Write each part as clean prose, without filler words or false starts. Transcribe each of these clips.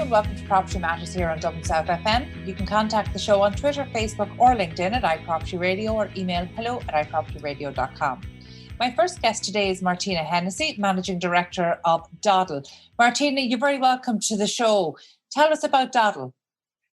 and welcome to Property Matters here on Dublin South FM. You can contact the show on Twitter, Facebook or LinkedIn at iPropertyRadio or email hello@iPropertyRadio.com. My first guest today is Martina Hennessy, Managing Director of Doddle. Martina, you're very welcome to the show. Tell us about Doddle.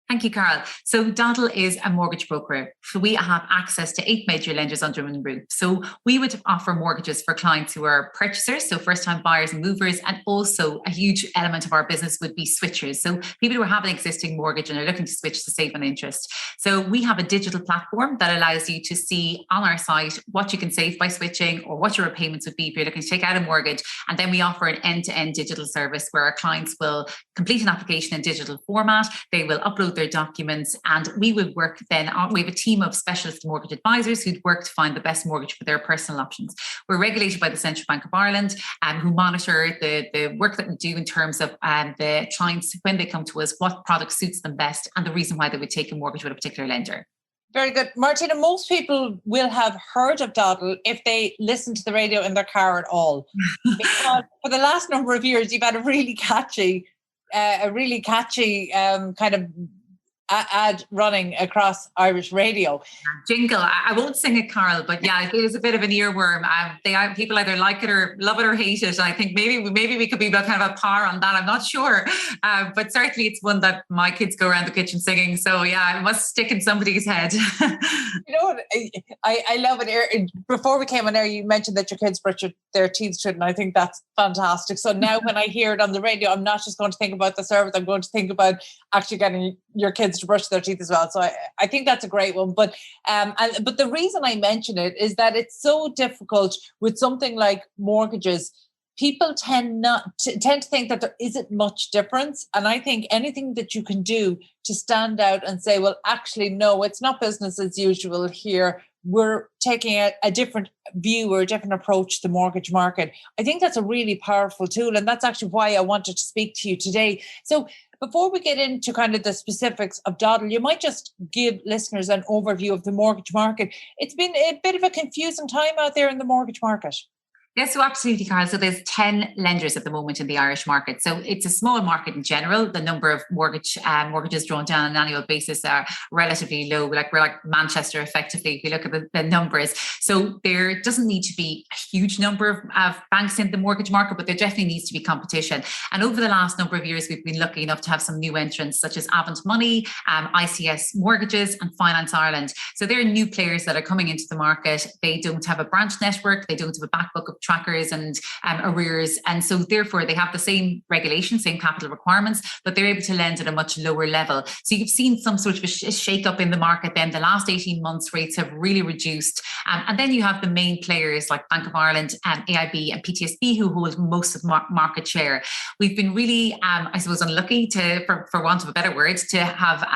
Thank you, Carol. So Doddle is a mortgage broker. So we have access to 8 major lenders under one roof. So we would offer mortgages for clients who are purchasers, so first-time buyers and movers, and also a huge element of our business would be switchers. So people who have an existing mortgage and are looking to switch to save on interest. So we have a digital platform that allows you to see on our site what you can save by switching or what your repayments would be if you're looking to take out a mortgage. And then we offer an end-to-end digital service where our clients will complete an application in digital format. They will upload their documents, and we will work then. We have a team of specialist mortgage advisors who'd work to find the best mortgage for their personal options. We're regulated by the Central Bank of Ireland, who monitor the work that we do in terms of the clients when they come to us, what product suits them best, and the reason why they would take a mortgage with a particular lender. Very good. Martina, most people will have heard of Doddle if they listen to the radio in their car at all. Because for the last number of years, you've had a really catchy kind of ad running across Irish radio. Jingle. I won't sing it, Carol, but yeah, it is a bit of an earworm. People either like it or love it or hate it. I think maybe we could be kind of a par on that. I'm not sure, but certainly it's one that my kids go around the kitchen singing. So yeah, it must stick in somebody's head. You know what? I love it. Before we came on air, you mentioned that your kids brush their teeth to it, and I think that's fantastic. So now when I hear it on the radio, I'm not just going to think about the service. I'm going to think about actually getting your kids to brush their teeth as well. So I think that's a great one. But but the reason I mention it is that it's so difficult with something like mortgages. People tend to think that there isn't much difference. And I think anything that you can do to stand out and say, well, actually, no, it's not business as usual here. We're taking a different view or a different approach to the mortgage market. I think that's a really powerful tool. And that's actually why I wanted to speak to you today. So before we get into kind of the specifics of Doddle, you might just give listeners an overview of the mortgage market. It's been a bit of a confusing time out there in the mortgage market. Yes, so absolutely, Carl. So there's 10 lenders at the moment in the Irish market. So it's a small market in general. The number of mortgages drawn down on an annual basis are relatively low. We're like Manchester, effectively, if you look at the numbers. So there doesn't need to be a huge number of banks in the mortgage market, but there definitely needs to be competition. And over the last number of years, we've been lucky enough to have some new entrants such as Avant Money, ICS Mortgages and Finance Ireland. So there are new players that are coming into the market. They don't have a branch network. They don't have a back book of trackers and arrears. And so therefore they have the same regulations, same capital requirements, but they're able to lend at a much lower level. So you've seen some sort of a shake up in the market then. The last 18 months rates have really reduced. And then you have the main players like Bank of Ireland and AIB and PTSB who hold most of market share. We've been really, I suppose, unlucky for want of a better word, to have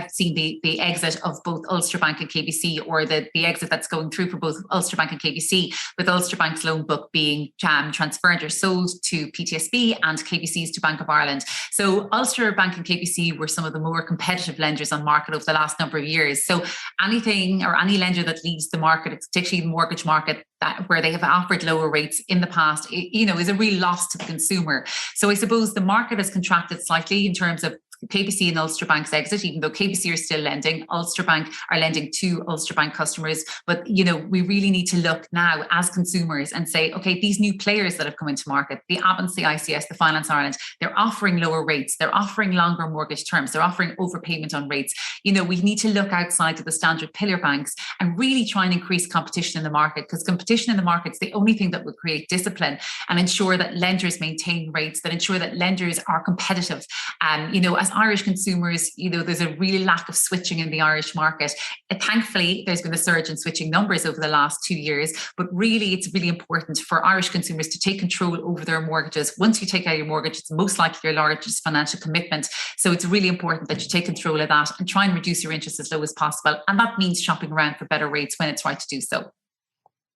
seen the exit of both Ulster Bank and KBC, or the exit that's going through for both Ulster Bank and KBC, with Ulster Bank's loan book being transferred or sold to PTSB and KBC's to Bank of Ireland. So Ulster Bank and KBC were some of the more competitive lenders on market over the last number of years. So anything or any lender that leads the market, particularly the mortgage market, where they have offered lower rates in the past, is a real loss to the consumer. So I suppose the market has contracted slightly in terms of KBC and Ulster Bank's exit, even though KBC are still lending. Ulster Bank are lending to Ulster Bank customers. But, we really need to look now as consumers and say, okay, these new players that have come into market, the Avance, the ICS, the Finance Ireland, they're offering lower rates. They're offering longer mortgage terms. They're offering overpayment on rates. We need to look outside of the standard pillar banks and really try and increase competition in the market, because competition in the market is the only thing that will create discipline and ensure that lenders maintain rates, that ensure that lenders are competitive. As Irish consumers, there's a real lack of switching in the Irish market. Thankfully, there's been a surge in switching numbers over the last 2 years, but really it's really important for Irish consumers to take control over their mortgages. Once you take out your mortgage, it's most likely your largest financial commitment. So it's really important that you take control of that and try and reduce your interest as low as possible. And that means shopping around for better rates when it's right to do so.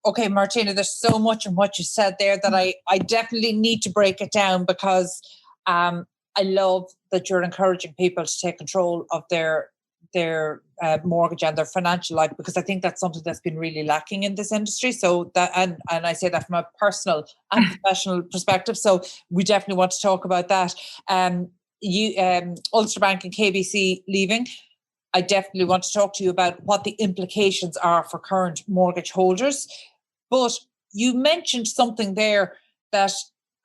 Okay, Martina, there's so much in what you said there that I definitely need to break it down, because I love that you're encouraging people to take control of their mortgage and their financial life, because I think that's something that's been really lacking in this industry. So that, and I say that from a personal and professional perspective. So we definitely want to talk about that. Ulster Bank and KBC leaving, I definitely want to talk to you about what the implications are for current mortgage holders. But you mentioned something there that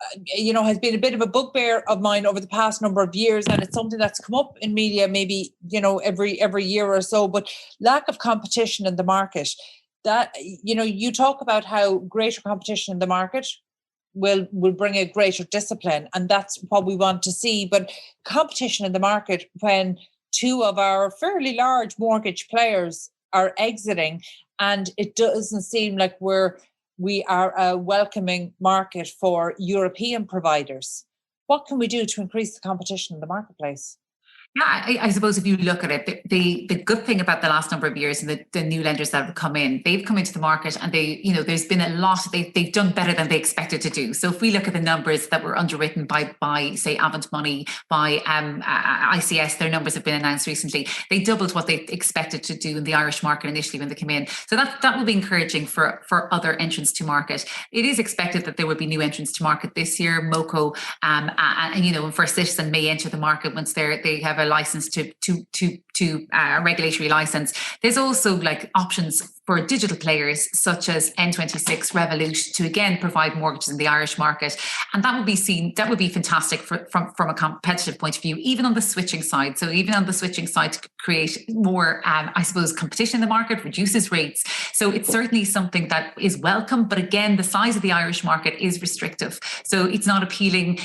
has been a bit of a bugbear of mine over the past number of years, and it's something that's come up in media maybe every year or so. But lack of competition in the market. That you talk about how greater competition in the market will bring a greater discipline, and that's what we want to see. But competition in the market when two of our fairly large mortgage players are exiting, and it doesn't seem like we are a welcoming market for European providers. What can we do to increase the competition in the marketplace? Yeah, I suppose if you look at it, the good thing about the last number of years and the new lenders that have come in, they've come into the market and there's been a lot, they've done better than they expected to do. So if we look at the numbers that were underwritten by say Avant Money, by ICS, their numbers have been announced recently. They doubled what they expected to do in the Irish market initially when they came in. So that will be encouraging for other entrants to market. It is expected that there will be new entrants to market this year. Moco and First Citizen may enter the market once they have a license to regulatory license. There's also like options for digital players such as N26, Revolut to again provide mortgages in the Irish market, and that would be fantastic from a competitive point of view, even on the switching side. So even on the switching side to create more, competition in the market, reduces rates. So it's certainly something that is welcome, but again, the size of the Irish market is restrictive, so it's not appealing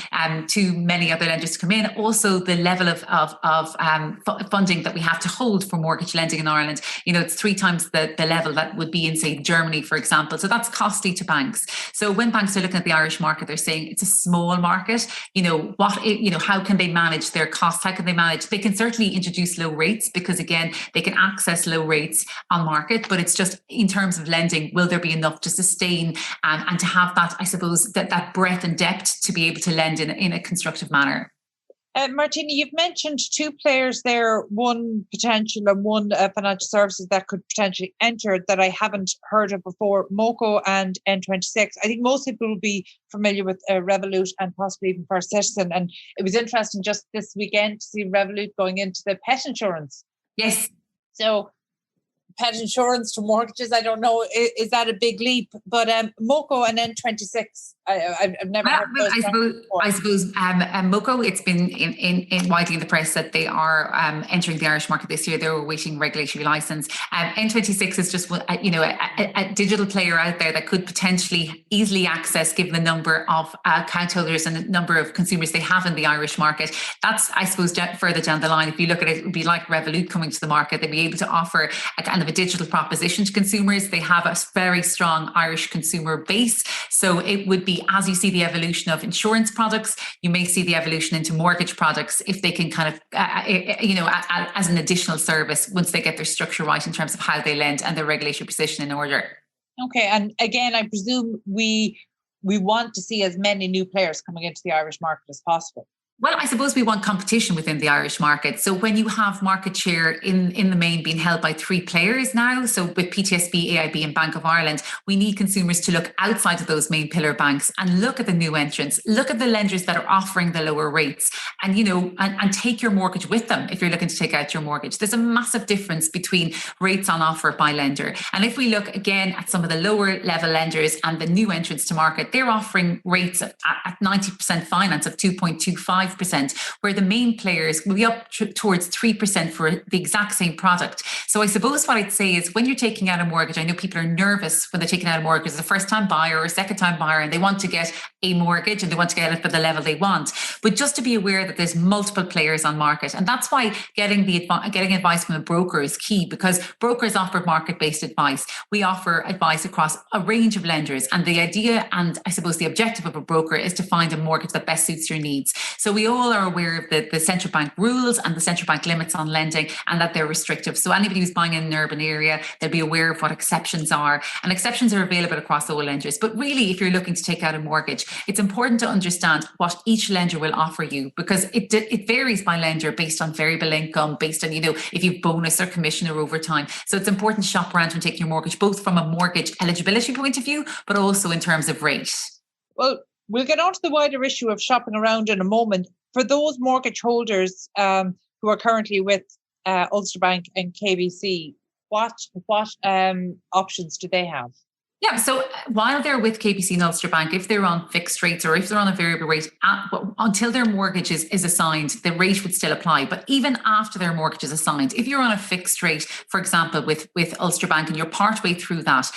to many other lenders to come in. Also, the level of funding that we have to hold for mortgage lending in Ireland, it's 3 times the level that would be in, say, Germany, for example. So that's costly to banks. So when banks are looking at the Irish market, they're saying it's a small market. How can they manage their costs? How can they manage? They can certainly introduce low rates because, again, they can access low rates on market. But it's just in terms of lending, will there be enough to sustain and to have that, I suppose, that breadth and depth to be able to lend in a constructive manner? Martina, you've mentioned 2 players there, one potential and one financial services that could potentially enter that I haven't heard of before, Moco and N26. I think most people will be familiar with Revolut and possibly even First Citizen. And it was interesting just this weekend to see Revolut going into the pet insurance. Yes. So pet insurance to mortgages, I don't know, is that a big leap? But Moco and N26, I've never heard of those. I suppose Moco, it's been in widely in the press that they are entering the Irish market this year. They're awaiting regulatory license. N26 is just a digital player out there that could potentially easily access, given the number of account holders and the number of consumers they have in the Irish market. That's, I suppose, further down the line. If you look at it, it would be like Revolut coming to the market. They'd be able to offer a kind of a digital proposition to consumers. They have a very strong Irish consumer base. So it would be, as you see the evolution of insurance products, you may see the evolution into mortgage products if they can kind of, as an additional service once they get their structure right in terms of how they lend and their regulatory position in order. Okay. And again, I presume we want to see as many new players coming into the Irish market as possible. Well, I suppose we want competition within the Irish market. So when you have market share in the main being held by 3 players now, so with PTSB, AIB and Bank of Ireland, we need consumers to look outside of those main pillar banks and look at the new entrants, look at the lenders that are offering the lower rates and, and take your mortgage with them if you're looking to take out your mortgage. There's a massive difference between rates on offer by lender. And if we look again at some of the lower level lenders and the new entrants to market, they're offering rates at 90% finance of 2.25%, where the main players will be up towards 3% for the exact same product. So I suppose what I'd say is when you're taking out a mortgage, I know people are nervous when they're taking out a mortgage as a first-time buyer or a second-time buyer, and they want to get a mortgage and they want to get it for the level they want. But just to be aware that there's multiple players on market. And that's why getting advice from a broker is key, because brokers offer market-based advice. We offer advice across a range of lenders. And the idea and I suppose the objective of a broker is to find a mortgage that best suits your needs. So we all are aware of the central bank rules and the central bank limits on lending and that they're restrictive. So anybody who's buying in an urban area, they'll be aware of what exceptions are. And exceptions are available across all lenders. But really, if you're looking to take out a mortgage, it's important to understand what each lender will offer you, because it varies by lender based on variable income, based on, if you've bonus or commission or overtime. So it's important to shop around when taking your mortgage, both from a mortgage eligibility point of view, but also in terms of rate. Well, we'll get on to the wider issue of shopping around in a moment. for those mortgage holders who are currently with Ulster Bank and KBC, what options do they have? Yeah, so while they're with KBC and Ulster Bank, if they're on fixed rates or if they're on a variable rate, until their mortgage is assigned, the rate would still apply. But even after their mortgage is assigned, if you're on a fixed rate, for example, with Ulster Bank and you're partway through that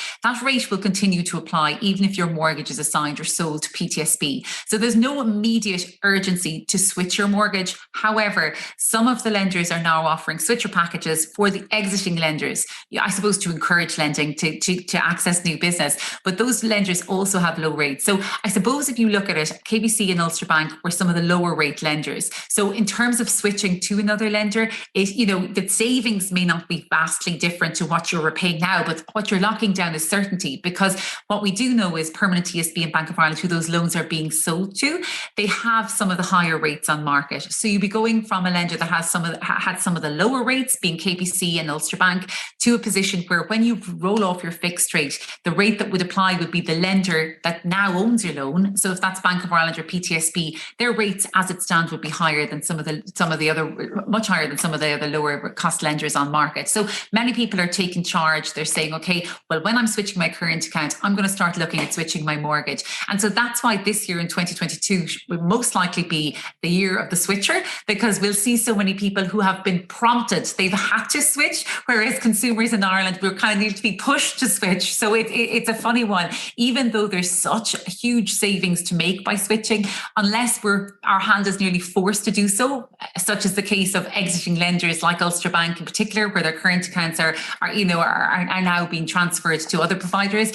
rate will continue to apply even if your mortgage is assigned or sold to PTSB. So there's no immediate urgency to switch your mortgage. However, some of the lenders are now offering switcher packages for the exiting lenders, I suppose, to encourage lending, to access new business. But those lenders also have low rates. So I suppose if you look at it, KBC and Ulster Bank were some of the lower rate lenders. So in terms of switching to another lender, the savings may not be vastly different to what you're repaying now, but what you're locking down is certainty, because what we do know is Permanent TSB and Bank of Ireland, who those loans are being sold to, they have some of the higher rates on market. So you'd be going from a lender that has had some of the lower rates, being KBC and Ulster Bank, to a position where when you roll off your fixed rate, the rate that would apply would be the lender that now owns your loan. So if that's Bank of Ireland or PTSB, their rates as it stands would be higher than some of the other, much higher than some of the other lower cost lenders on market. So many people are taking charge. They're saying, okay, well, when I'm switching my current account, I'm going to start looking at switching my mortgage. And so that's why this year in 2022 will most likely be the year of the switcher, because we'll see so many people who have been prompted, they've had to switch, whereas consumers in Ireland, we're kind of need to be pushed to switch. So it's a funny one. Even though there's such a huge savings to make by switching, unless our hand is nearly forced to do so, such as the case of exiting lenders like Ulster Bank in particular, where their current accounts are now being transferred to other providers.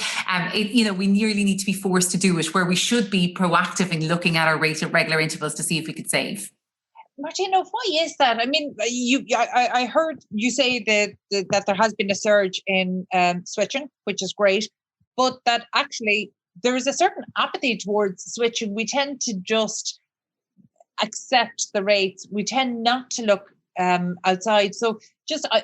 We nearly need to be forced to do it, where we should be proactive in looking at our rate at regular intervals to see if we could save. Martina, why is that? I mean, I heard you say that there has been a surge in switching, which is great, but that actually there is a certain apathy towards switching. We tend to just accept the rates. We tend not to look outside. So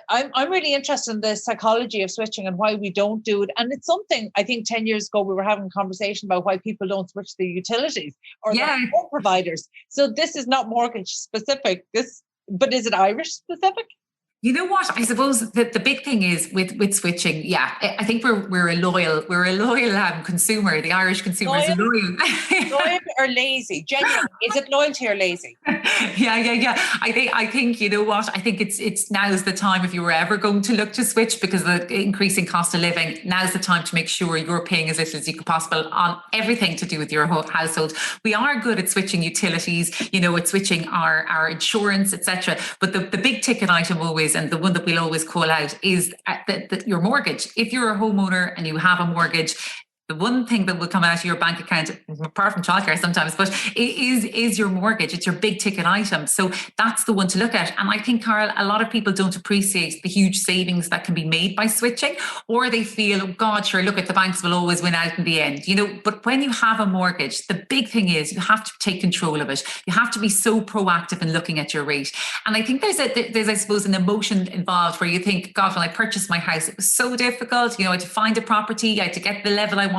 I'm really interested in the psychology of switching and why we don't do it. And it's something, I think 10 years ago, we were having a conversation about why people don't switch their utilities or their phone providers. So this is not mortgage specific, but is it Irish specific? You know what? I suppose that the big thing is with switching. Yeah, I think we're a loyal consumer. The Irish consumer is loyal. Loyal or lazy? Genuine. Is it loyalty or lazy? Yeah. I think you know what? I think it's now's the time, if you were ever going to look to switch because of the increasing cost of living. Now's the time to make sure you're paying as little as you could possible on everything to do with your household. We are good at switching utilities. At switching our insurance, etc. But the big ticket item always, and the one that we'll always call out, is your mortgage. If you're a homeowner and you have a mortgage, the one thing that will come out of your bank account, apart from childcare sometimes, but is your mortgage. It's your big ticket item. So that's the one to look at. And I think, Carl, a lot of people don't appreciate the huge savings that can be made by switching, or they feel, oh God, sure, look at the banks will always win out in the end. But when you have a mortgage, the big thing is you have to take control of it. You have to be so proactive in looking at your rate. And I think there's I suppose, an emotion involved where you think, God, when I purchased my house, it was so difficult. I had to find a property, I had to get the level I wanted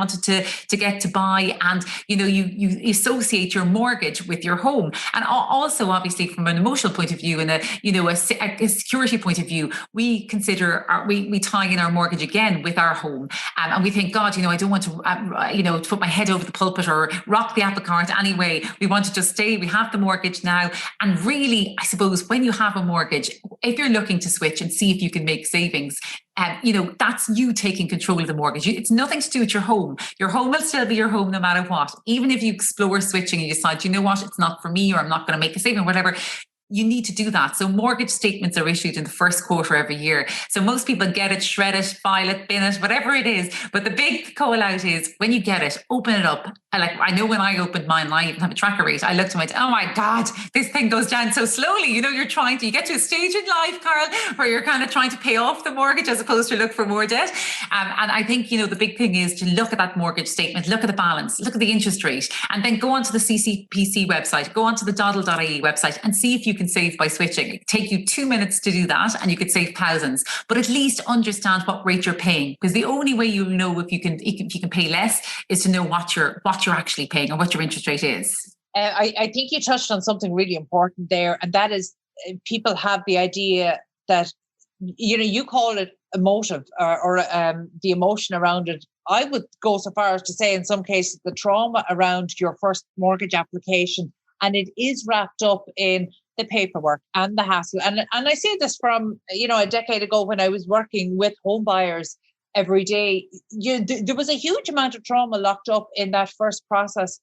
to get to buy, and you associate your mortgage with your home. And also, obviously, from an emotional point of view and a security point of view, we consider we tie in our mortgage again with our home, and we think, God, I don't want to put my head over the pulpit or rock the apple cart anyway. We want to just stay. We have the mortgage now, and really, I suppose, when you have a mortgage, if you're looking to switch and see if you can make savings, that's you taking control of the mortgage. It's nothing to do with your home. Your home will still be your home no matter what. Even if you explore switching and you decide, you know what, it's not for me, or I'm not going to make a saving, whatever. You need to do that. So mortgage statements are issued in the first quarter every year. So most people get it, shred it, file it, bin it, whatever it is. But the big call out is when you get it, open it up. I know when I opened mine, and I even have a tracker rate, I looked at oh my God, this thing goes down so slowly. You get to a stage in life, Carl, where you're kind of trying to pay off the mortgage as opposed to look for more debt. And I think, the big thing is to look at that mortgage statement, look at the balance, look at the interest rate, and then go onto the CCPC website, go onto the doddle.ie website and see if you can save by switching. It take you 2 minutes to do that and you could save thousands, but at least understand what rate you're paying, because the only way you'll know if you can pay less is to know what you're actually paying and what your interest rate is. I think you touched on something really important there, and that is people have the idea that, you call it emotive or the emotion around it. I would go so far as to say in some cases the trauma around your first mortgage application, and it is wrapped up in the paperwork and the hassle. And I say this from, a decade ago when I was working with home buyers every day. There was a huge amount of trauma locked up in that first process.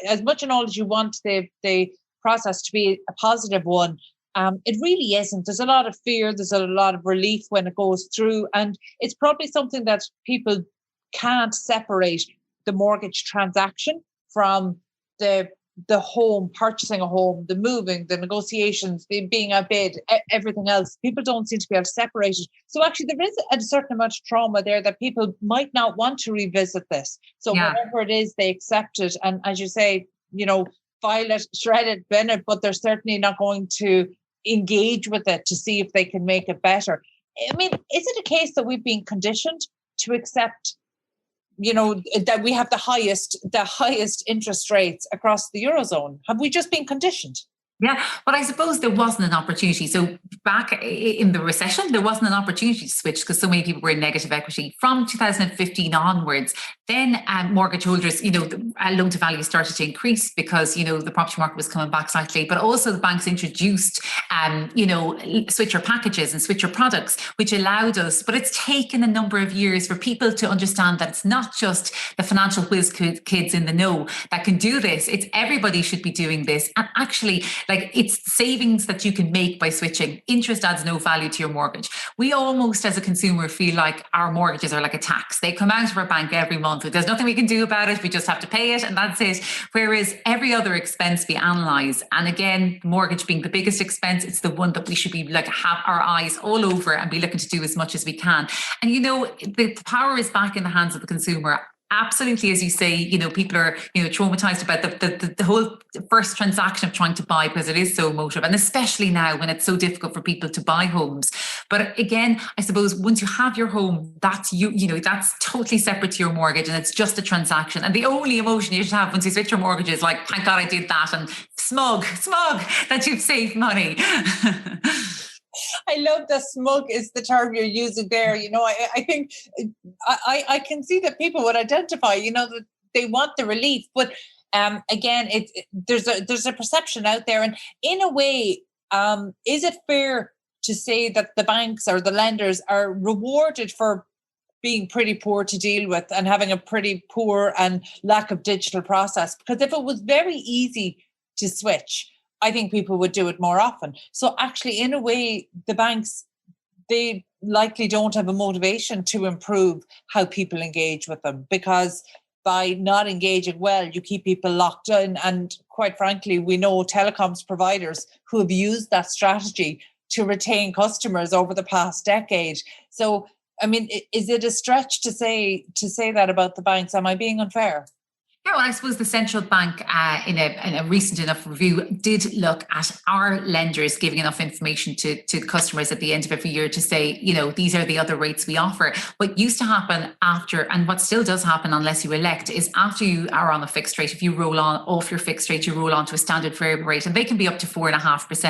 As much and all as you want the process to be a positive one, it really isn't. There's a lot of fear. There's a lot of relief when it goes through. And it's probably something that people can't separate the mortgage transaction from the home, purchasing a home, the moving, the negotiations, the being outbid, everything else. People don't seem to be able to separate it. So actually there is a certain amount of trauma there that people might not want to revisit this. So whatever it is, they accept it. And as you say, file it, shred it, bin it, but they're certainly not going to engage with it to see if they can make it better. I mean, is it a case that we've been conditioned to accept, that we have the highest interest rates across the Eurozone? Have we just been conditioned? Yeah, but I suppose there wasn't an opportunity. So back in the recession, there wasn't an opportunity to switch because so many people were in negative equity. From 2015 onwards, then mortgage holders, the loan to value started to increase because, the property market was coming back slightly, but also the banks introduced, switcher packages and switcher products, which allowed us, but it's taken a number of years for people to understand that it's not just the financial whiz kids in the know that can do this. It's everybody should be doing this. And actually, it's savings that you can make by switching. Interest adds no value to your mortgage. We almost, as a consumer, feel like our mortgages are like a tax. They come out of our bank every month. There's nothing we can do about it. We just have to pay it, and that's it. Whereas every other expense we analyse, and again, mortgage being the biggest expense, it's the one that we should be have our eyes all over and be looking to do as much as we can. And the power is back in the hands of the consumer. Absolutely, as you say, people are, traumatized about the whole first transaction of trying to buy because it is so emotive, and especially now when it's so difficult for people to buy homes. But again, I suppose once you have your home, that's that's totally separate to your mortgage, and it's just a transaction. And the only emotion you should have once you switch your mortgage is like, thank God I did that, and smug that you've saved money. I love that smug is the term you're using there. I think I can see that people would identify, that they want the relief. But again, there's a perception out there. And in a way, is it fair to say that the banks or the lenders are rewarded for being pretty poor to deal with and having a pretty poor and lack of digital process? Because if it was very easy to switch, I think people would do it more often. So actually, in a way, the banks, they likely don't have a motivation to improve how people engage with them, because by not engaging well, you keep people locked in. And quite frankly, we know telecoms providers who have used that strategy to retain customers over the past decade. So, I mean, is it a stretch to say that about the banks? Am I being unfair? Yeah, well, I suppose the central bank in a recent enough review did look at our lenders giving enough information to customers at the end of every year to say, these are the other rates we offer. What used to happen after, and what still does happen unless you elect, is after you are on a fixed rate, if you roll on off your fixed rate, you roll on to a standard variable rate, and they can be up to 4.5%.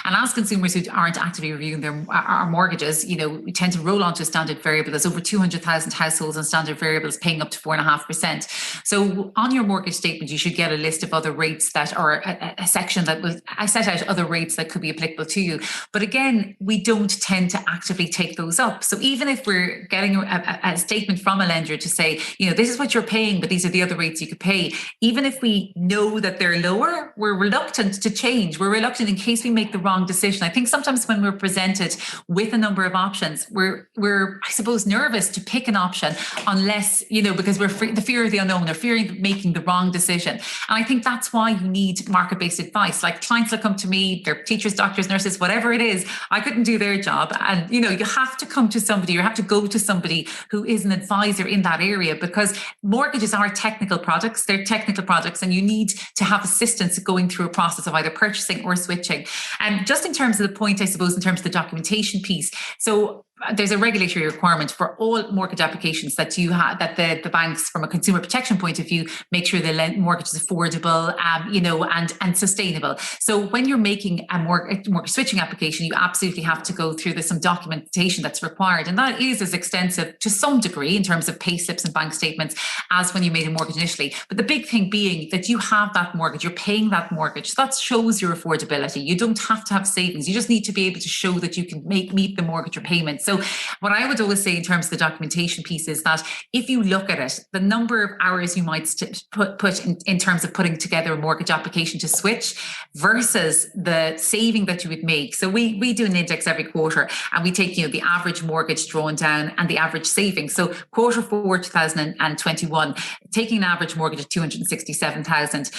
And as consumers who aren't actively reviewing our mortgages, we tend to roll on to a standard variable. There's over 200,000 households on standard variables paying up to 4.5%. So on your mortgage statement, you should get a list of other rates that are a section that I set out other rates that could be applicable to you. But again, we don't tend to actively take those up. So even if we're getting a statement from a lender to say, this is what you're paying, but these are the other rates you could pay, even if we know that they're lower, we're reluctant to change. We're reluctant in case we make the wrong decision. I think sometimes when we're presented with a number of options, we're I suppose, nervous to pick an option unless, because we're the fear of the unknown, or fearing making the wrong decision. And I think that's why you need market-based advice. Like clients that come to me, they're teachers, doctors, nurses, whatever it is, I couldn't do their job. And, you have to come to somebody, you have to go to somebody who is an advisor in that area, because mortgages are technical products. They're technical products, and you need to have assistance going through a process of either purchasing or switching. And just in terms of the point, I suppose, in terms of the documentation piece. So there's a regulatory requirement for all mortgage applications that you have, that the banks, from a consumer protection point of view, make sure the mortgage is affordable, and sustainable. So when you're making a mortgage switching application, you absolutely have to go through some documentation that's required, and that is as extensive to some degree in terms of pay slips and bank statements as when you made a mortgage initially. But the big thing being that you have that mortgage, you're paying that mortgage. That shows your affordability. You don't have to have savings. You just need to be able to show that you can meet the mortgage repayments. So what I would always say in terms of the documentation piece is that if you look at it, the number of hours you might put in terms of putting together a mortgage application to switch versus the saving that you would make. So we do an index every quarter, and we take the average mortgage drawn down and the average savings. So quarter 4 2021, taking an average mortgage of 267,000,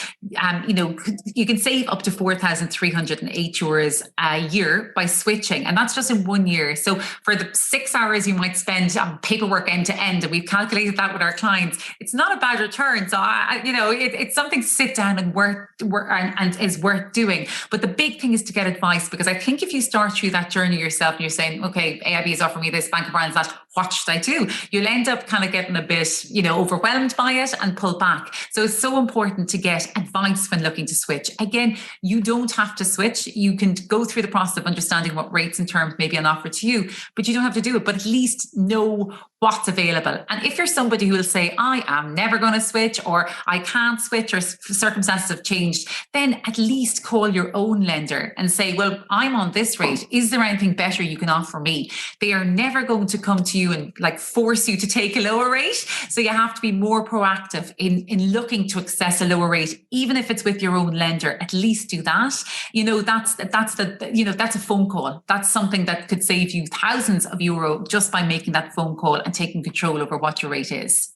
you can save up to 4,308 euros a year by switching, and that's just in 1 year. So for the 6 hours you might spend on paperwork end to end, and we've calculated that with our clients, it's not a bad return. So it's something to sit down and is worth doing. But the big thing is to get advice, because I think if you start through that journey yourself and you're saying, okay, AIB is offering me this, Bank of Ireland's that, what should I do? You'll end up kind of getting a bit, overwhelmed by it and pull back. So it's so important to get advice when looking to switch. Again, you don't have to switch. You can go through the process of understanding what rates and terms may be on offer to you, but you don't have to do it, but at least know what's available. And if you're somebody who will say, I am never going to switch, or I can't switch, or circumstances have changed, then at least call your own lender and say, well, I'm on this rate. Is there anything better you can offer me? They are never going to come to you and force you to take a lower rate. So you have to be more proactive in looking to access a lower rate, even if it's with your own lender. At least do that. That's a phone call. That's something that could save you thousands of euro just by making that phone call and taking control over what your rate is.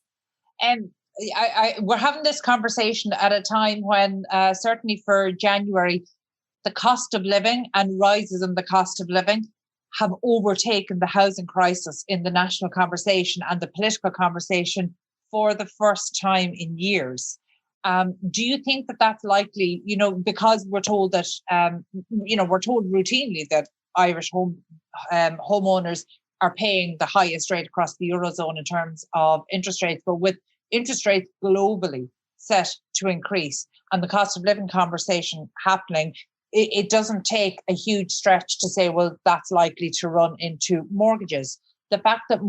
And we're having this conversation at a time when certainly for January, the cost of living and rises in the cost of living have overtaken the housing crisis in the national conversation and the political conversation for the first time in years. Do you think that that's likely, because we're told that, we're told routinely that Irish homeowners are paying the highest rate across the Eurozone in terms of interest rates, but with interest rates globally set to increase and the cost of living conversation happening, it doesn't take a huge stretch to say, well, that's likely to run into mortgages. The fact that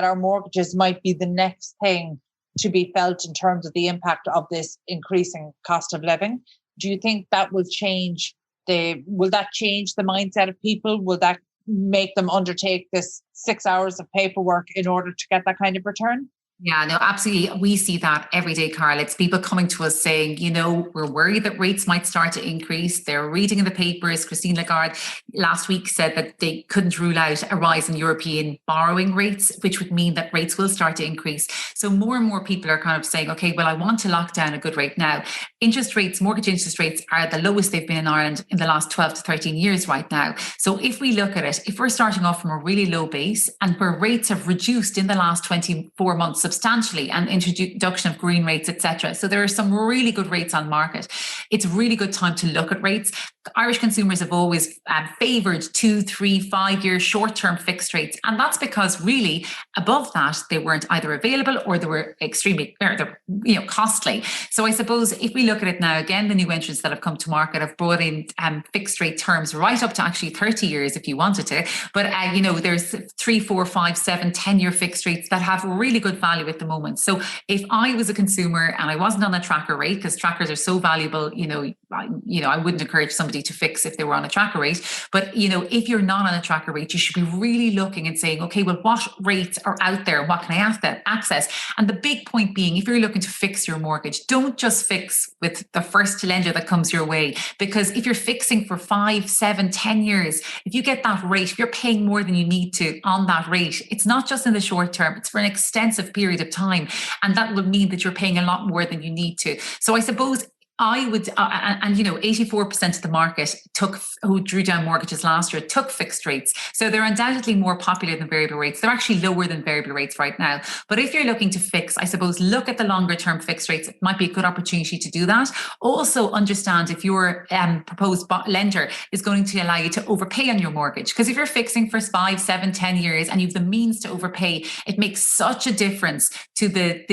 our mortgages might be the next thing to be felt in terms of the impact of this increasing cost of living, do you think that will change the mindset of people? Will that make them undertake this 6 hours of paperwork in order to get that kind of return? Yeah, no, absolutely. We see that every day, Carl. It's people coming to us saying, we're worried that rates might start to increase. They're reading in the papers. Christine Lagarde last week said that they couldn't rule out a rise in European borrowing rates, which would mean that rates will start to increase. So more and more people are kind of saying, okay, well, I want to lock down a good rate now. Mortgage interest rates are the lowest they've been in Ireland in the last 12 to 13 years right now. So if we look at it, if we're starting off from a really low base and where rates have reduced in the last 24 months substantially, and introduction of green rates, etc. So there are some really good rates on market. It's a really good time to look at rates. Irish consumers have always favoured 2, 3, 5 year short-term fixed rates. And that's because really above that, they weren't either available or they were extremely costly. So I suppose if we look at it now, again, the new entrants that have come to market have brought in fixed rate terms right up to actually 30 years if you wanted to. But, there's 3, 4, 5, 7, 10-year fixed rates that have really good value at the moment. So if I was a consumer and I wasn't on a tracker rate, because trackers are so valuable, I wouldn't encourage somebody to fix if they were on a tracker rate. But, if you're not on a tracker rate, you should be really looking and saying, okay, well, what rates are out there? What can I access? And the big point being, if you're looking to fix your mortgage, don't just fix with the first lender that comes your way. Because if you're fixing for 5, 7, 10 years, if you get that rate, if you're paying more than you need to on that rate, it's not just in the short term, it's for an extensive period of time. And that will mean that you're paying a lot more than you need to. So I suppose I would, and 84% of the market who drew down mortgages last year took fixed rates. So they're undoubtedly more popular than variable rates. They're actually lower than variable rates right now. But if you're looking to fix, I suppose, look at the longer term fixed rates. It might be a good opportunity to do that. Also understand if your proposed lender is going to allow you to overpay on your mortgage. Because if you're fixing for 5, 7, 10 years and you've the means to overpay, it makes such a difference to the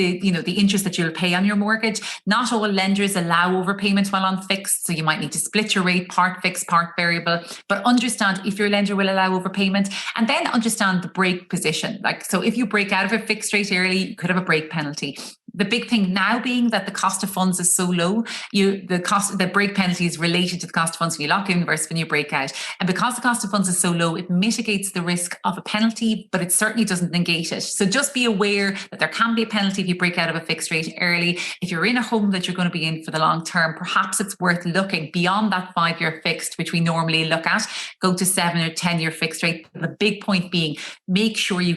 interest that you'll pay on your mortgage. Not all lenders allow overpayment while on fixed, so you might need to split your rate, part fixed, part variable. But understand if your lender will allow overpayment, and then understand the break position. So if you break out of a fixed rate early, you could have a break penalty. The big thing now being that the cost of funds is so low, the break penalty is related to the cost of funds when you lock in versus when you break out. And because the cost of funds is so low, it mitigates the risk of a penalty, but it certainly doesn't negate it. So just be aware that there can be a penalty if you break out of a fixed rate early. If you're in a home that you're going to be in for the long term, perhaps it's worth looking beyond that 5-year fixed, which we normally look at, go to 7 or 10-year fixed rate. The big point being, make sure you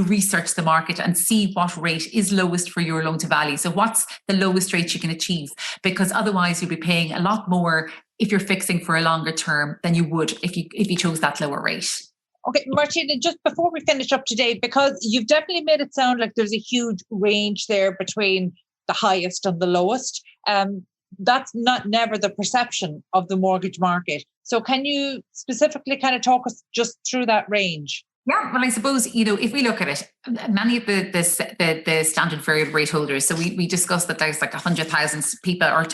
research the market and see what rate is lowest for your loan to value. So what's the lowest rate you can achieve? Because otherwise you'll be paying a lot more if you're fixing for a longer term than you would if you chose that lower rate. Okay, Martina, just before we finish up today, because you've definitely made it sound like there's a huge range there between the highest and the lowest. That's never the perception of the mortgage market. So can you specifically kind of talk us just through that range? Yeah, well, I suppose, if we look at it, many of the standard variable rate holders, so we discussed that there's like 100,000 people, over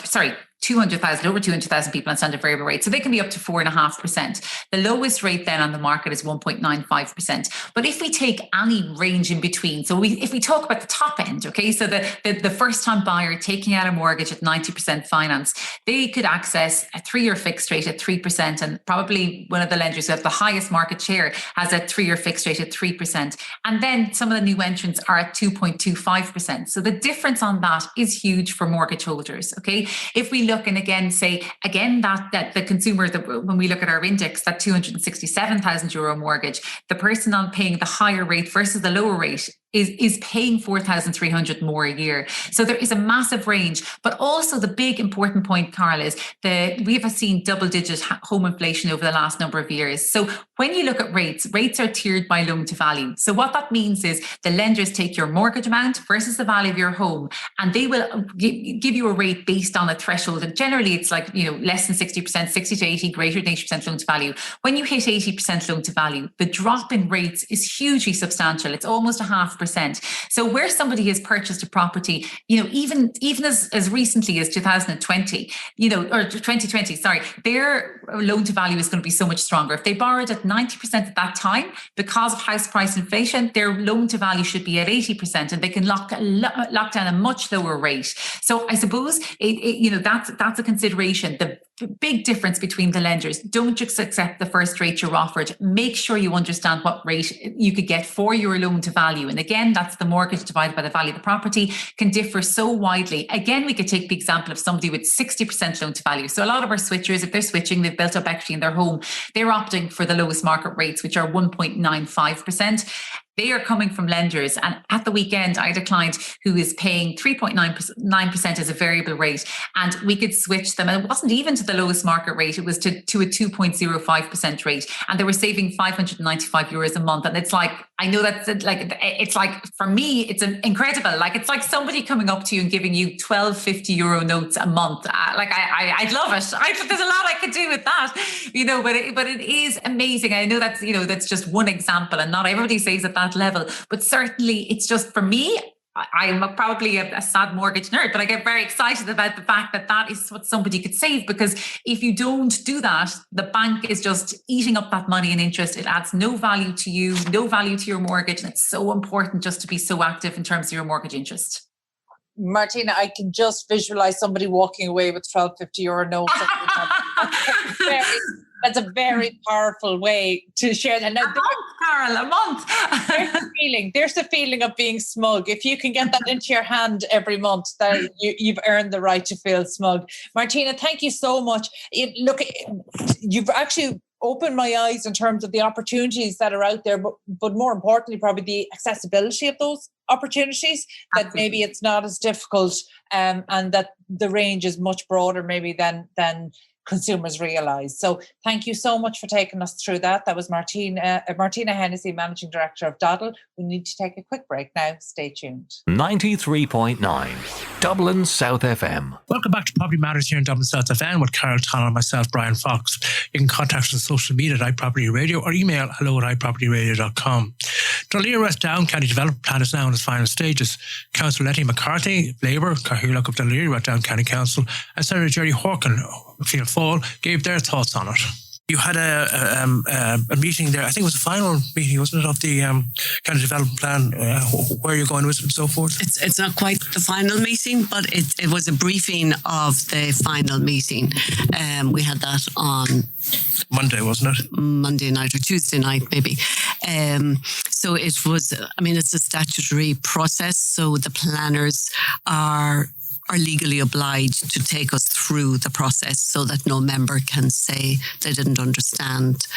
200,000 people on standard variable rate. So they can be up to 4.5%. The lowest rate then on the market is 1.95%. But if we take any range in between, so if we talk about the top end, okay, so the first time buyer taking out a mortgage at 90% finance, they could access a 3-year fixed rate at 3%. And probably one of the lenders who has the highest market share has a 3-year fixed rate at 3%. And then some of the new entrants are at 2.25%. So the difference on that is huge for mortgage holders, okay? If we look and again say that the consumer, when we look at our index, that €267,000 mortgage, the person on paying the higher rate versus the lower rate is paying 4,300 more a year. So there is a massive range. But also the big important point, Carl, is we have seen double-digit home inflation over the last number of years. So when you look at rates are tiered by loan to value. So what that means is the lenders take your mortgage amount versus the value of your home, and they will give you a rate based on a threshold. And generally it's like, less than 60%, 60 to 80, greater than 80% loan to value. When you hit 80% loan to value, the drop in rates is hugely substantial. It's almost 0.5%. So where somebody has purchased a property, even as recently as 2020, or 2020, sorry, their loan to value is going to be so much stronger. If they borrowed at 90% at that time, because of house price inflation, their loan to value should be at 80%, and they can lock down a much lower rate. So I suppose that's a consideration. The big difference between the lenders: don't just accept the first rate you're offered. Make sure you understand what rate you could get for your loan to value. And again, that's the mortgage divided by the value of the property, can differ so widely. Again, we could take the example of somebody with 60% loan to value. So a lot of our switchers, if they're switching, they've built up equity in their home, they're opting for the lowest market rates, which are 1.95%. They are coming from lenders. And at the weekend, I had a client who is paying 3.9% as a variable rate. And we could switch them. And it wasn't even to the lowest market rate. It was to a 2.05% rate. And they were saving €595 a month. And it's like, I know that's it's like, for me, it's incredible. Like, it's like somebody coming up to you and giving you €12.50 notes a month. I'd love it. There's a lot I could do with that, but it is amazing. I know that's just one example, and not everybody says at that level, but certainly it's just, for me, I'm probably a sad mortgage nerd, but I get very excited about the fact that is what somebody could save, because if you don't do that, the bank is just eating up that money in interest. It adds no value to you, no value to your mortgage. And it's so important just to be so active in terms of your mortgage interest. Martina, I can just visualize somebody walking away with €12.50 notes. That's a very powerful way to share that. Now, a month. There's the feeling of being smug. If you can get that into your hand every month, that you've earned the right to feel smug. Martina, thank you so much. Look, you've actually opened my eyes in terms of the opportunities that are out there, but more importantly, probably the accessibility of those opportunities, that maybe it's not as difficult, and that the range is much broader maybe than consumers realise. So thank you so much for taking us through that. That was Martina Hennessy, Managing Director of Doddle. We need to take a quick break now. Stay tuned. 93.9 Dublin South FM. Welcome back to Property Matters here in Dublin South FM with Carol Tallon and myself, Brian Fox. You can contact us on social media at iPropertyRadio or email hello@iPropertyRadio.com. Drogheda West Down County Development Plan is now in its final stages. Councillor Letty McCarthy, Labour, Cathaoirleach of Drogheda West Down County Council, and Senator Jerry Horkin of Field Fall gave their thoughts on it. You had a meeting there. I think it was a final meeting, wasn't it, of the county development plan, where you're going with it and so forth? It's not quite the final meeting, but it was a briefing of the final meeting. We had that on Monday, wasn't it? Monday night or Tuesday night, maybe. So it was, it's a statutory process. So the planners are legally obliged to take us through the process so that no member can say they didn't understand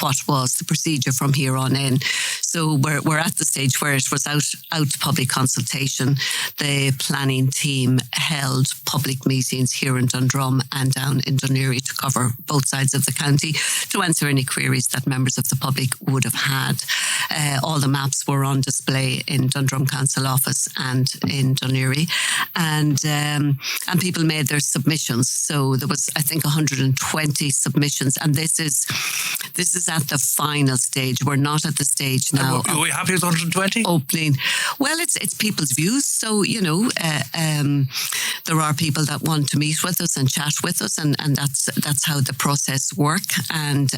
what was the procedure from here on in. So we're at the stage where it was out to public consultation. The planning team held public meetings here in Dundrum and down in Dún Laoghaire to cover both sides of the county, to answer any queries that members of the public would have had. All the maps were on display in Dundrum Council office and in Dún Laoghaire. And people made their submissions. So there was, I think, 120 submissions, and this is at the final stage. We're not at the stage now. Are we happy with 120? Opening. Well, it's people's views. So there are people that want to meet with us and chat with us, and that's how the process works. And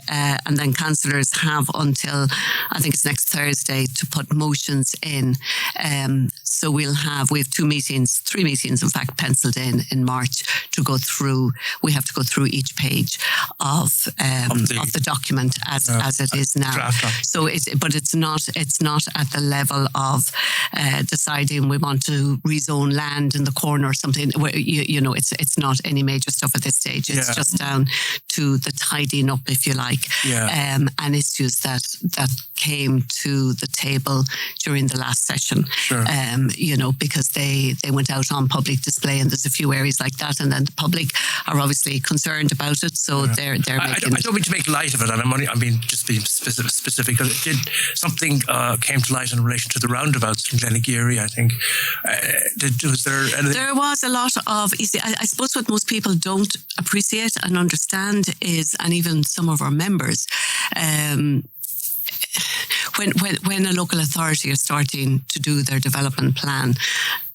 then councillors have until, I think it's next Thursday, to put motions in. So we have 3 meetings, in fact, penciled in March to go through. We have to go through each page of the document as it is now. So it's not at the level of deciding we want to rezone land in the corner or something. Where it's not any major stuff at this stage. It's just down to the tidying up, if you like, and issues that came to the table during the last session. Sure. Because they went out on public display, and there's a few areas like that, and then the public are obviously concerned about it, so they're making I don't mean to make light of it, and I mean just being specific, because something came to light in relation to the roundabouts from Glenagiri, I think. Was there anything? There was a lot of, you see, I suppose what most people don't appreciate and understand is, and even some of our members, when a local authority is starting to do their development plan,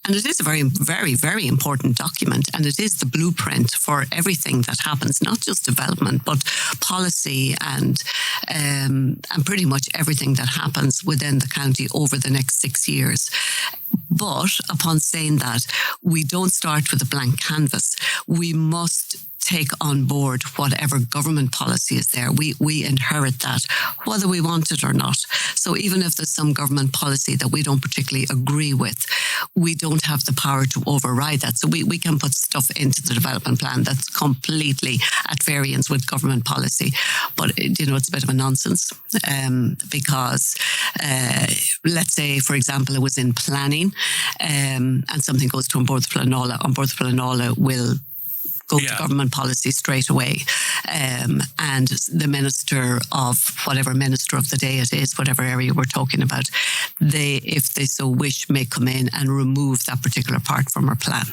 and it is a very, very, very important document, and it is the blueprint for everything that happens, not just development, but policy and pretty much everything that happens within the county over the next 6 years. But upon saying that, we don't start with a blank canvas. We must take on board whatever government policy is there. We inherit that, whether we want it or not. So even if there's some government policy that we don't particularly agree with, we don't have the power to override that. So we can put stuff into the development plan that's completely at variance with government policy. But, it's a bit of a nonsense because let's say, for example, it was in planning and something goes to An Bord Pleanála. An Bord Pleanála will go to government policy straight away. And the minister of the day it is, whatever area we're talking about, if they so wish, may come in and remove that particular part from our plan.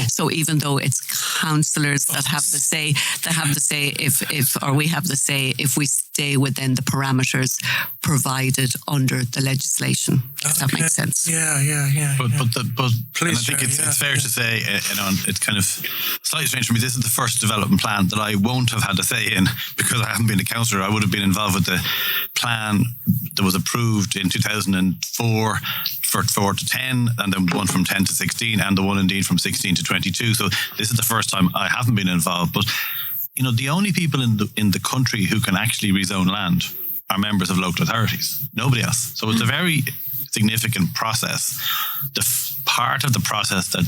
So even though it's councillors that have the say, we have the say if we stay within the parameters provided under the legislation. Does that make sense? Yeah. But please, I think it's fair to say, it's kind of slightly strange for me. This is the first development plan that I won't have had a say in because I haven't been a councillor. I would have been involved with the plan that was approved in 2004 for 4 to 10, and then one from 10 to 16, and the one indeed from 16 to 22. So this is the first time I haven't been involved. But the only people in the country who can actually rezone land are members of local authorities. Nobody else. So it's a very significant process. The part of the process that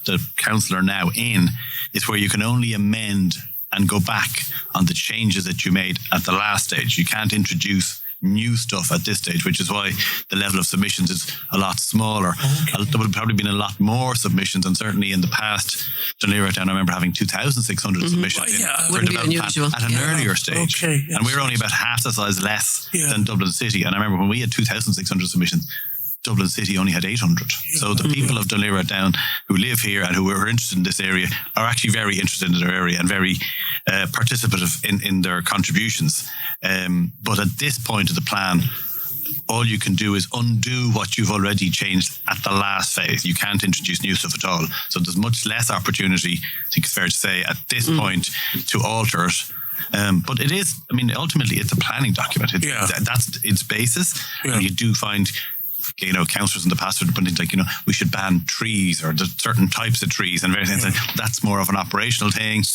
the council are now in is where you can only amend and go back on the changes that you made at the last stage. You can't introduce new stuff at this stage, which is why the level of submissions is a lot smaller. Okay. There would have probably been a lot more submissions, and certainly in the past, Dunleary Down, I remember having 2,600 submissions for a development plan at an earlier stage. Okay, yes. And we were only about half the size less than Dublin City. And I remember when we had 2,600 submissions, Dublin City only had 800. So the people of Dunleary Down who live here and who are interested in this area are actually very interested in their area and very participative in their contributions. But at this point of the plan, all you can do is undo what you've already changed at the last phase. You can't introduce new stuff at all. So there's much less opportunity, I think it's fair to say, at this point to alter it. But it is, I mean, ultimately it's a planning document. That's its basis. And you do find, councillors in the past would put things like, we should ban trees or certain types of trees and various things. That's more of an operational thing. It's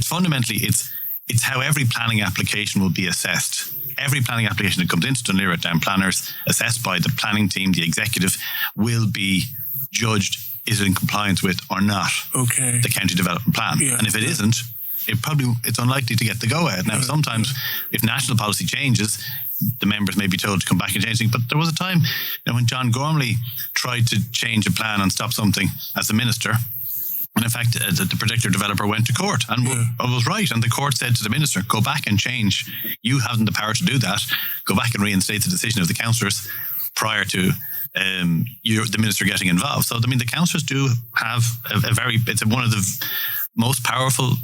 fundamentally, it's how every planning application will be assessed. Every planning application that comes into Dunleary Down planners, assessed by the planning team, the executive, will be judged, is it in compliance with or not the county development plan. And if it isn't, it's unlikely to get the go-ahead. Now, sometimes if national policy changes, the members may be told to come back and change things. But there was a time when John Gormley tried to change a plan and stop something as a minister. And in fact, the particular developer went to court and was right. And the court said to the minister, go back and change. You haven't the power to do that. Go back and reinstate the decision of the councillors prior to the minister getting involved. So, I mean, the councillors do have it's one of the most powerful,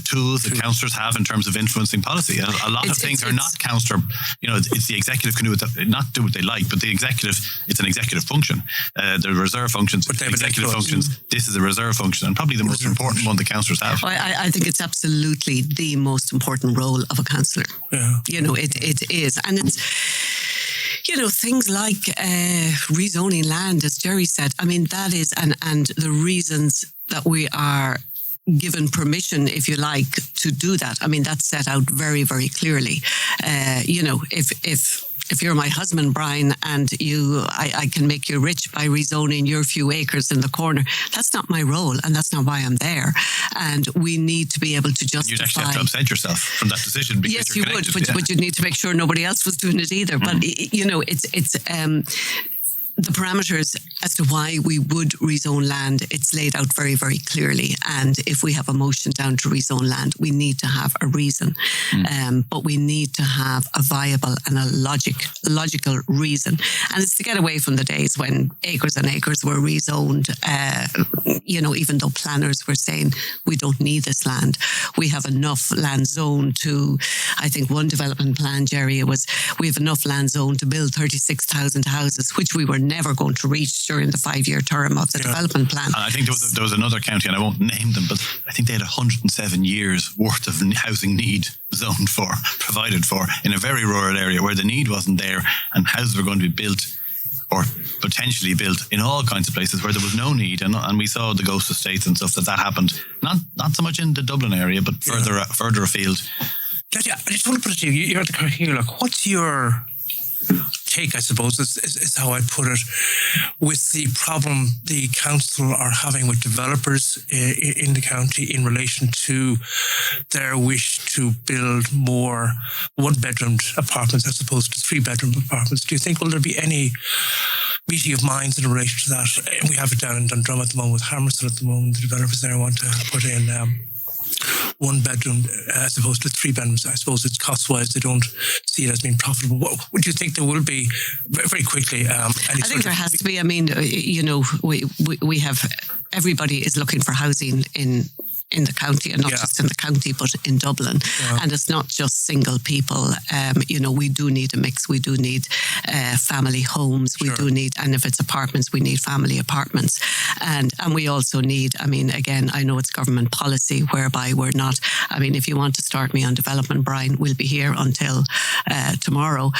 tools that councillors have in terms of influencing policy. A lot of things are not councillor, it's the executive can not do what they like, but the executive, it's an executive function. The reserve functions, executive functions, this is a reserve function, and probably the most important one the councillors have. I think it's absolutely the most important role of a councillor. Yeah. It is. And it's, things like rezoning land, as Jerry said, I mean, that is, and the reasons that we are given permission, if you like, to do that. I mean, that's set out very, very clearly. If you're my husband, Brian, and I can make you rich by rezoning your few acres in the corner, that's not my role, and that's not why I'm there. And we need to be able to justify. You'd actually have to absent yourself from that decision. Because yes, you would, but you need to make sure nobody else was doing it either. But it's the parameters as to why we would rezone land, it's laid out very, very clearly. And if we have a motion down to rezone land, we need to have a reason. But we need to have a viable and a logical reason. And it's to get away from the days when acres and acres were rezoned, even though planners were saying, we don't need this land. We have enough land zone to, I think one development plan, Jerry, we have enough land zone to build 36,000 houses, which we were never going to reach during the 5-year term of the development plan. I think there was another county, and I won't name them, but I think they had 107 years worth of housing need provided for in a very rural area where the need wasn't there, and houses were going to be built or potentially built in all kinds of places where there was no need, and we saw the ghost estates and stuff that happened. Not so much in the Dublin area, but further afield. Yeah, I just want to put it to you. You're at the here. Like, what's your take, I suppose, is how I put it, with the problem the council are having with developers in the county in relation to their wish to build more one-bedroom apartments as opposed to 3-bedroom apartments. Do you think, will there be any meeting of minds in relation to that? We have it down in Dundrum at the moment with Hammerson at the moment. The developers there want to put in 1-bedroom as opposed to 3 bedrooms. I suppose it's cost-wise, they don't see it as being profitable. Would you think there will be, very quickly? I think there has to be. I mean, we have, everybody is looking for housing in the county, and not just in the county, but in Dublin. Yeah. And it's not just single people. We do need a mix. We do need family homes. We do need, and if it's apartments, we need family apartments. And we also need, I mean, again, I know it's government policy whereby we're not, I mean, if you want to start me on development, Brian, we'll be here until tomorrow.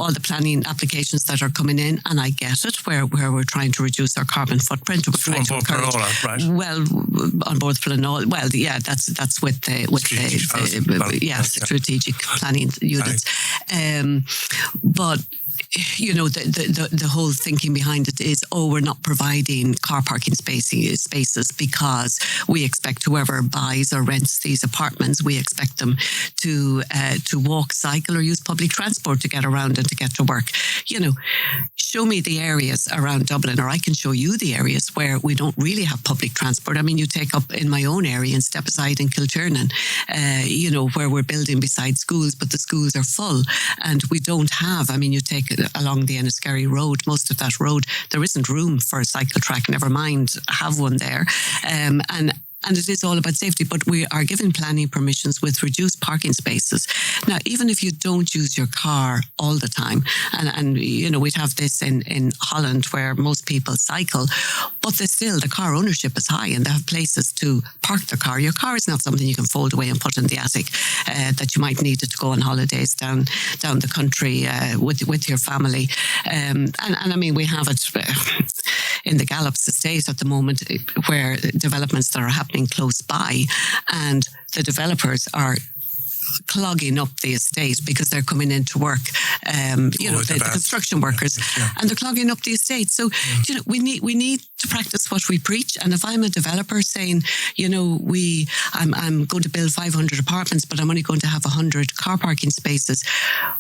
All the planning applications that are coming in, and I get it, where we're trying to reduce our carbon footprint. We're trying to encourage, right? Well, on board for an all. Well, yeah, that's with the strategic planning units. But the whole thinking behind it is we're not providing car parking spaces because we expect whoever buys or rents these apartments, we expect them to walk, cycle, or use public transport to get around and to get to work. Show me the areas around Dublin, or I can show you the areas where we don't really have public transport. I mean, you take up in my own area in Stepaside and Kilturnan, where we're building beside schools, but the schools are full and we don't have, I mean, you take it along the Enniskerry Road, most of that road, there isn't room for a cycle track, never mind have one there. And it is all about safety, but we are given planning permissions with reduced parking spaces. Now, even if you don't use your car all the time, and we'd have this in Holland where most people cycle, but the car ownership is high and they have places to park their car. Your car is not something you can fold away and put in the attic that you might need it to go on holidays down the country with your family. And I mean, we have it in the Gallops estate at the moment where developments that are happening close by, and the developers are clogging up the estate because they're coming into work, the construction workers, and they're clogging up the estate. So, we need to practice what we preach. And if I'm a developer saying, I'm going to build 500 apartments, but I'm only going to have 100 car parking spaces,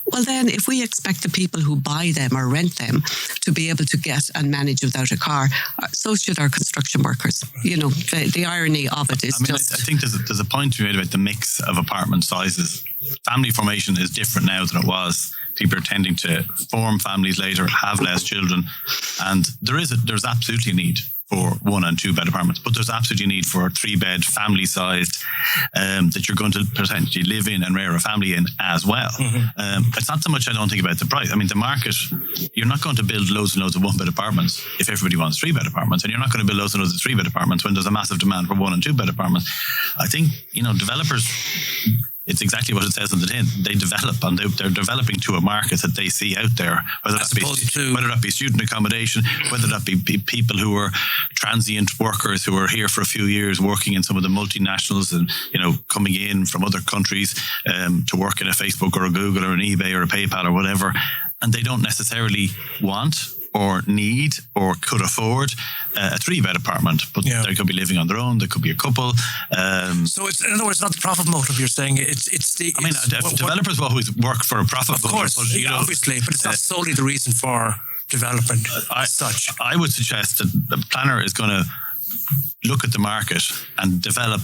well then, if we expect the people who buy them or rent them to be able to get and manage without a car, so should our construction workers. The irony of it is I think there's a point to be made about the mix of apartment sizes. Family formation is different now than it was. People are tending to form families later, have less children, and there's absolutely a need for 1 and 2 bed apartments, but there's absolutely a need for a 3-bed family sized that you're going to potentially live in and rear a family in as well. Mm-hmm. It's not so much, I don't think, about the price. I mean, the market, you're not going to build loads and loads of 1-bed apartments if everybody wants 3-bed apartments, and you're not going to build loads and loads of 3-bed apartments when there's a massive demand for 1 and 2-bed apartments. I think, developers, it's exactly what it says on the tin. They develop, and they're developing to a market that they see out there, whether that be student accommodation, whether that be people who are transient workers who are here for a few years working in some of the multinationals and, coming in from other countries to work in a Facebook or a Google or an eBay or a PayPal or whatever. And they don't necessarily want or need or could afford a 3-bed apartment, but they could be living on their own. There could be a couple. So it's, in other words, not the profit motive. You're saying developers will always work for a profit. Of course, obviously, but it's not solely the reason for development as such. I would suggest that the planner is going to look at the market and develop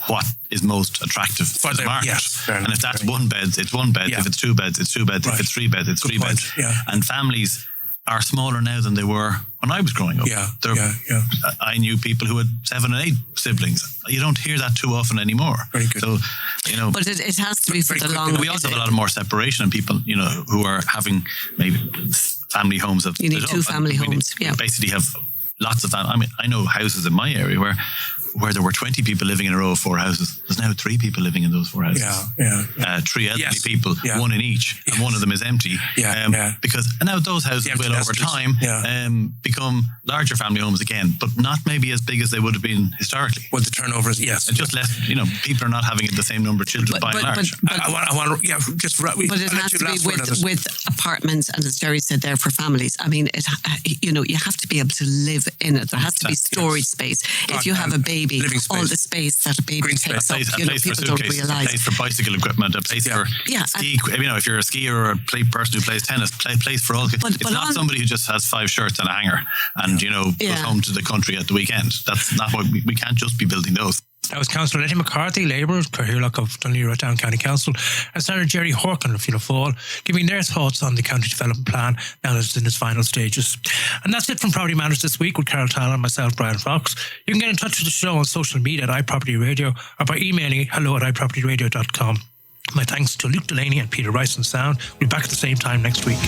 what is most attractive for the market. Yes, and if that's 1 bed, it's 1 bed. If it's 2 beds, it's 2 beds. Right. If it's 3 beds, it's 3 beds. Yeah. And families are smaller now than they were when I was growing up. I knew people who had 7 and 8 siblings. You don't hear that too often anymore. Very good. So, but it has to be for the long. We also have a lot of more separation, and people, who are having maybe family homes. You need 2 family homes. We basically have lots of. I mean, I know houses in my area where there were 20 people living in a row of 4 houses. There's now 3 people living in those 4 houses. 3 elderly people, 1 in each, and one of them is empty. Because and now those houses will over time become larger family homes again, but not maybe as big as they would have been historically. Well, the turnover is and just less. People are not having the same number of children by and large. But it has to be with apartments, and as Jerry said there, for families. I mean, you have to be able to live in it. There has to be storage space. If you have a baby, all the space that a baby takes up, people don't realise. A place for bicycle equipment, a place for ski. If you're a skier or a person who plays tennis, place for all. It's not somebody who just has 5 shirts and a hanger and goes home to the country at the weekend. That's not what we can't just be building those. That was Councillor Letty McCarthy, Labour, Cathaoirleach of Dunleary-Rathdown County Council, and Senator Jerry Horkin of Fianna Fáil, giving their thoughts on the county development plan now that it's in its final stages. And that's it from Property Matters this week with Carol Tyler and myself, Brian Fox. You can get in touch with the show on social media at iPropertyRadio or by emailing hello@iPropertyRadio.com. My thanks to Luke Delaney and Peter Rice on sound. We'll be back at the same time next week.